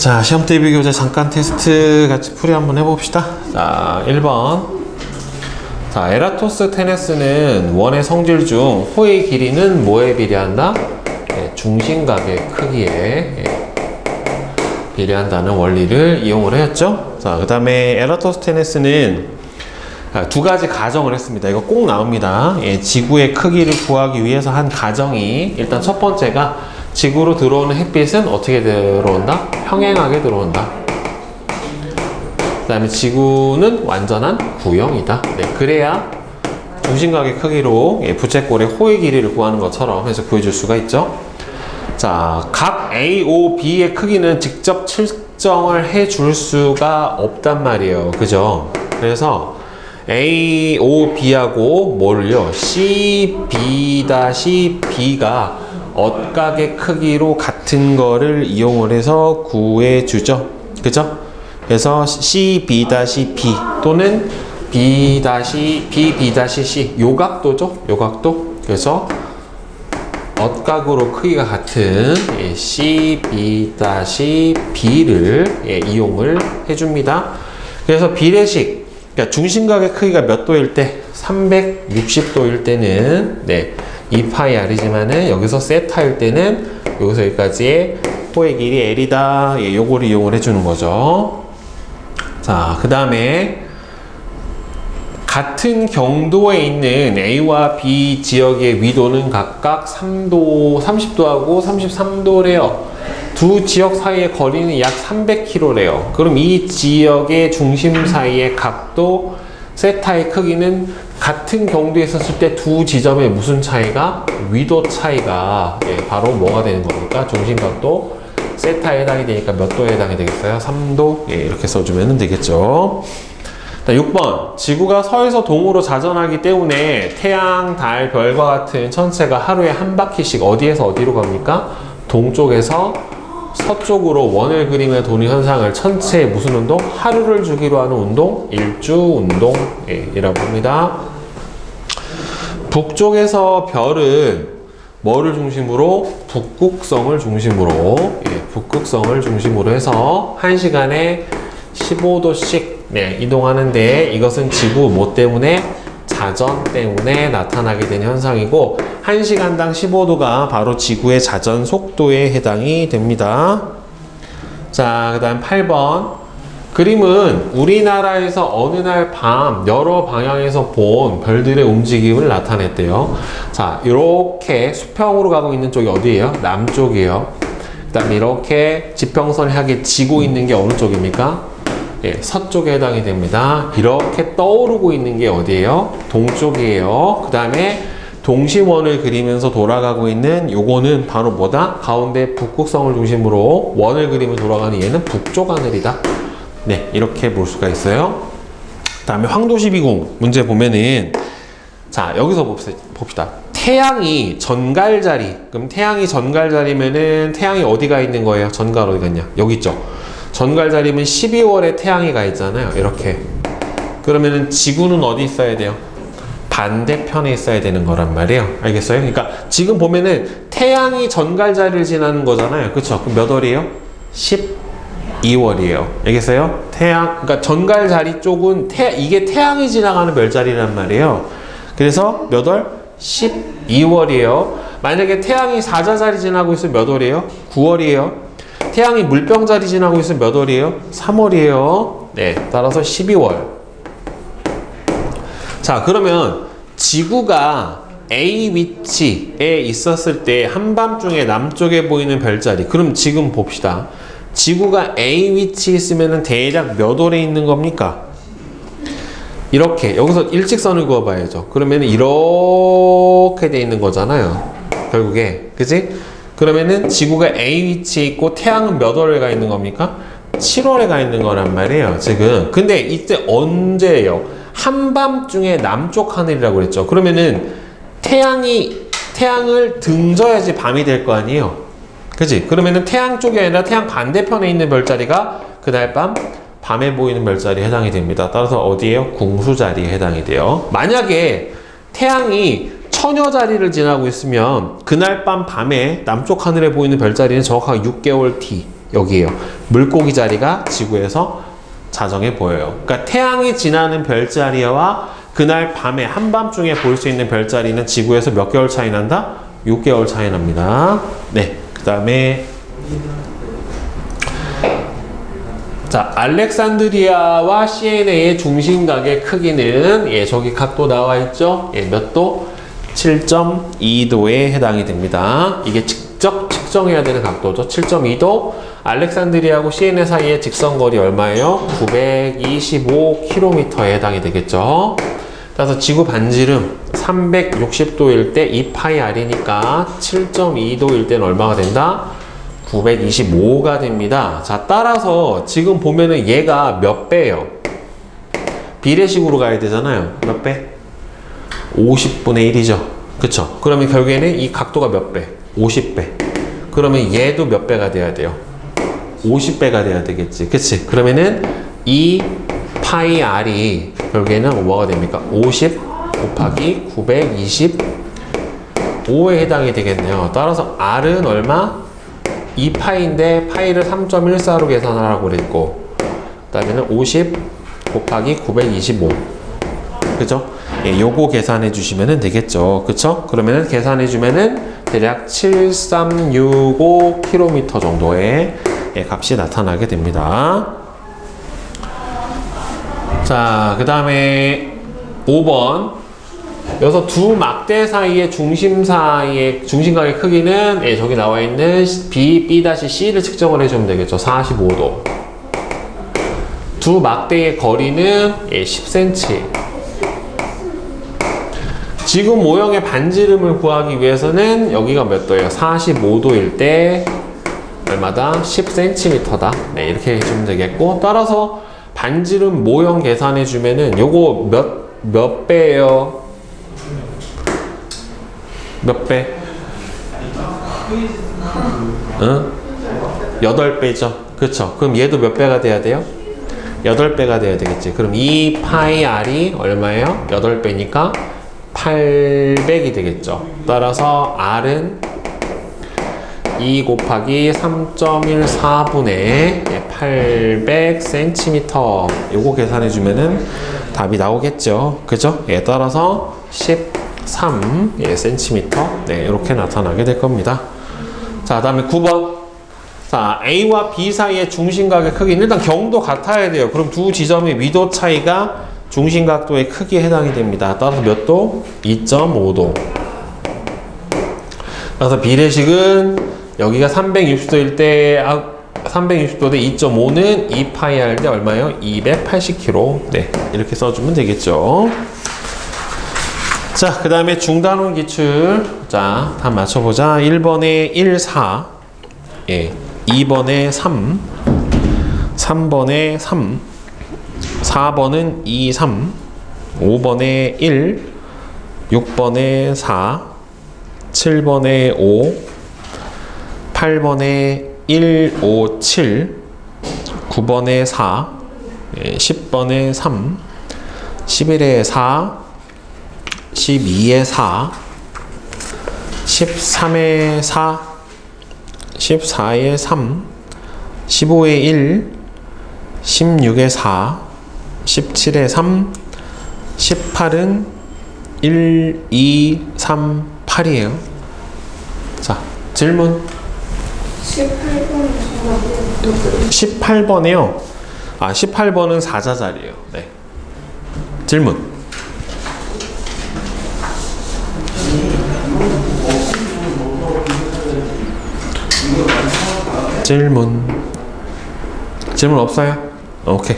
자, 시험 대비 교재 잠깐 테스트 같이 풀이 한번 해봅시다. 자, 1번. 자, 에라토스테네스는 원의 성질 중 호의 길이는 뭐에 비례한다? 네, 중심각의 크기에 비례한다는 원리를 이용을 했죠. 자, 그 다음에 에라토스테네스는 두 가지 가정을 했습니다. 이거 꼭 나옵니다. 지구의 크기를 구하기 위해서 한 가정이, 일단 첫 번째가 지구로 들어오는 햇빛은 어떻게 들어온다? 평행하게 들어온다. 그 다음에 지구는 완전한 구형이다. 네, 그래야 중심각의 크기로 부채꼴의 호의 길이를 구하는 것처럼 해서 구해줄 수가 있죠. 자, 각 A, O, B의 크기는 직접 측정을 해줄 수가 없단 말이에요. 그죠? 그래서 A, O, B하고 뭐를요? C, B-B가 엇각의 크기로 같은 거를 이용을 해서 구해주죠. 그죠? 그래서 C, B-B 또는 B-B-C 요각도죠. 요각도. 그래서 엇각으로 크기가 같은 C, B-B를 이용을 해줍니다. 그래서 비례식, 그러니까 중심각의 크기가 몇 도일 때? 360도일 때는 2파이R이지만은 여기서 세타일 때는 여기서 여기까지의 호의 길이 L이다. 요거를 이용을 해주는 거죠. 자, 그 다음에 같은 경도에 있는 A와 B 지역의 위도는 각각 30도하고 33도래요. 두 지역 사이의 거리는 약 300km래요. 그럼 이 지역의 중심 사이의 각도 세타의 크기는 같은 경도에 있었을 때 두 지점의 무슨 차이가? 위도 차이가 바로 뭐가 되는 겁니까? 중심각도 세타에 해당이 되니까 몇 도에 해당이 되겠어요? 3도. 이렇게 써주면 되겠죠. 6번. 지구가 서에서 동으로 자전하기 때문에 태양, 달, 별과 같은 천체가 하루에 한 바퀴씩 어디에서 어디로 갑니까? 동쪽에서 서쪽으로 원을 그리며 도는 현상을 천체의 무슨 운동? 하루를 주기로 하는 운동? 일주운동이라고 합니다. 북쪽에서 별은 뭐를 중심으로? 북극성을 중심으로 북극성을 중심으로 해서 1시간에 15도씩 이동하는데, 이것은 지구 뭐 때문에? 자전 때문에 나타나게 된 현상이고, 1시간당 15도가 바로 지구의 자전 속도에 해당이 됩니다. 자, 그 다음 8번. 그림은 우리나라에서 어느 날 밤 여러 방향에서 본 별들의 움직임을 나타냈대요. 자, 이렇게 수평으로 가고 있는 쪽이 어디예요? 남쪽이에요. 그 다음에 이렇게 지평선을 향해 지고 있는 게 어느 쪽입니까? 서쪽에 해당이 됩니다. 이렇게 떠오르고 있는 게 어디예요? 동쪽이에요. 그 다음에 동심원을 그리면서 돌아가고 있는 요거는 바로 뭐다? 가운데 북극성을 중심으로 원을 그리며 돌아가는 얘는 북쪽 하늘이다. 이렇게 볼 수가 있어요. 그 다음에 황도시비공 문제 보면은, 자, 여기서 봅시다. 태양이 전갈자리. 그럼 태양이 전갈자리면은 태양이 어디가 있는 거예요? 전갈 어디 갔냐? 여기 있죠. 전갈자리면 12월에 태양이 가 있잖아요. 이렇게. 그러면은 지구는 어디 있어야 돼요? 반대편에 있어야 되는 거란 말이에요. 알겠어요? 그러니까 지금 보면은 태양이 전갈자리를 지나는 거잖아요. 그쵸? 그럼 몇 월이에요? 12월이에요. 알겠어요? 그러니까 전갈자리 쪽은 이게 태양이 지나가는 별자리란 말이에요. 그래서 몇 월? 12월이에요. 만약에 태양이 사자자리 지나고 있으면 몇 월이에요? 9월이에요. 태양이 물병자리 지나고 있으면 몇 월이에요? 3월이에요. 따라서 12월. 자, 그러면 지구가 A 위치에 있었을 때 한밤중에 남쪽에 보이는 별자리. 그럼 지금 봅시다. 지구가 A 위치에 있으면 대략 몇 월에 있는 겁니까? 이렇게 여기서 일직선을 그어봐야죠. 그러면 이렇게 돼 있는 거잖아요. 결국에. 그치? 그러면은 지구가 A 위치에 있고 태양은 몇 월에 가 있는 겁니까? 7월에 가 있는 거란 말이에요, 지금. 근데 이때 언제예요? 한밤중에 남쪽 하늘이라고 그랬죠. 그러면은 태양을 등져야지 밤이 될 거 아니에요. 그치? 그러면은 태양 쪽이 아니라 태양 반대편에 있는 별자리가 그날 밤에 보이는 별자리에 해당이 됩니다. 따라서 어디에요? 궁수자리에 해당이 돼요. 만약에 태양이 처녀자리를 지나고 있으면 그날 밤에 남쪽 하늘에 보이는 별자리는 정확하게 6개월 뒤 여기에요. 물고기 자리가 지구에서 자정해 보여요. 그러니까 태양이 지나는 별자리와 그날 밤에 한밤중에 볼 수 있는 별자리는 지구에서 몇 개월 차이 난다? 6개월 차이 납니다. 네, 그 다음에 자, 알렉산드리아와 시에네의 중심각의 크기는 예, 저기 각도 나와 있죠? 예, 몇 도? 7.2도에 해당이 됩니다. 이게 직접 측정해야 되는 각도죠. 7.2도. 알렉산드리아하고 시에네 사이의 직선거리 얼마예요? 925km에 해당이 되겠죠. 따라서 지구 반지름 360도일 때 2파이 r이니까 7.2도일 때는 얼마가 된다? 925가 됩니다. 자, 따라서 지금 보면은 얘가 몇 배예요? 비례식으로 가야 되잖아요. 몇 배? 50분의 1이죠. 그쵸? 그러면 결국에는 이 각도가 몇 배? 50배. 그러면 얘도 몇 배가 돼야 돼요? 50배가 돼야 되겠지. 그치? 그러면은 이 파이 r이 결국에는 뭐가 됩니까? 50 곱하기 925에 해당이 되겠네요. 따라서 r은 얼마? 2파이인데 파이를 3.14로 계산하라고 그랬고, 그 다음에는 50 곱하기 925. 그죠? 예, 요거 계산해 주시면 되겠죠. 그쵸? 그러면은 계산해 주면은 대략 7365km 정도의 예, 값이 나타나게 됩니다. 자, 그 다음에 5번. 여기서 두 막대 사이의 중심각의 크기는 예, 저기 나와 있는 B-C를 측정을 해주면 되겠죠. 45도. 두 막대의 거리는 예, 10cm. 지구 모형의 반지름을 구하기 위해서는 여기가 몇 도예요? 45도일 때 얼마다? 10cm다. 네, 이렇게 해주면 되겠고, 따라서 반지름 모형 계산해 주면은 요거 몇 배예요? 몇 배? 응? 8배죠. 그쵸? 그럼 얘도 몇 배가 돼야 돼요? 8배가 돼야 되겠지. 그럼 이 파이 r이 얼마예요? 8배니까 800이 되겠죠. 따라서 r은 2 곱하기 3.14분의 800cm. 요거 계산해 주면은 답이 나오겠죠. 그죠? 예, 따라서 13 cm. 네, 이렇게 나타나게 될 겁니다. 자, 다음에 9번. 자, A와 B 사이의 중심각의 크기는 일단 경도 같아야 돼요. 그럼 두 지점의 위도 차이가 중심각도의 크기에 해당이 됩니다. 따라서 몇 도? 2.5도. 따라서 비례식은 여기가 360도일 때 360도 대 2.5는 2파이 할 때 얼마예요? 280km. 네, 이렇게 써주면 되겠죠. 자, 그 다음에 중단원 기출. 자, 답 맞춰보자. 1번에 1, 4. 예, 2번에 3. 3번에 3. 4번은 2, 3. 5번에 1. 6번에 4. 7번에 5. 8번에 1, 5, 7. 9번에 4. 예, 10번에 3. 11에 4. 12에 4. 13에 4. 14에 3. 15에 1. 16에 4. 17에 3. 18은 1, 2, 3, 8이에요. 자, 질문. 18번이요. 아, 18번은 4자자리에요. 네. 질문. 질문 없어요? 오케이.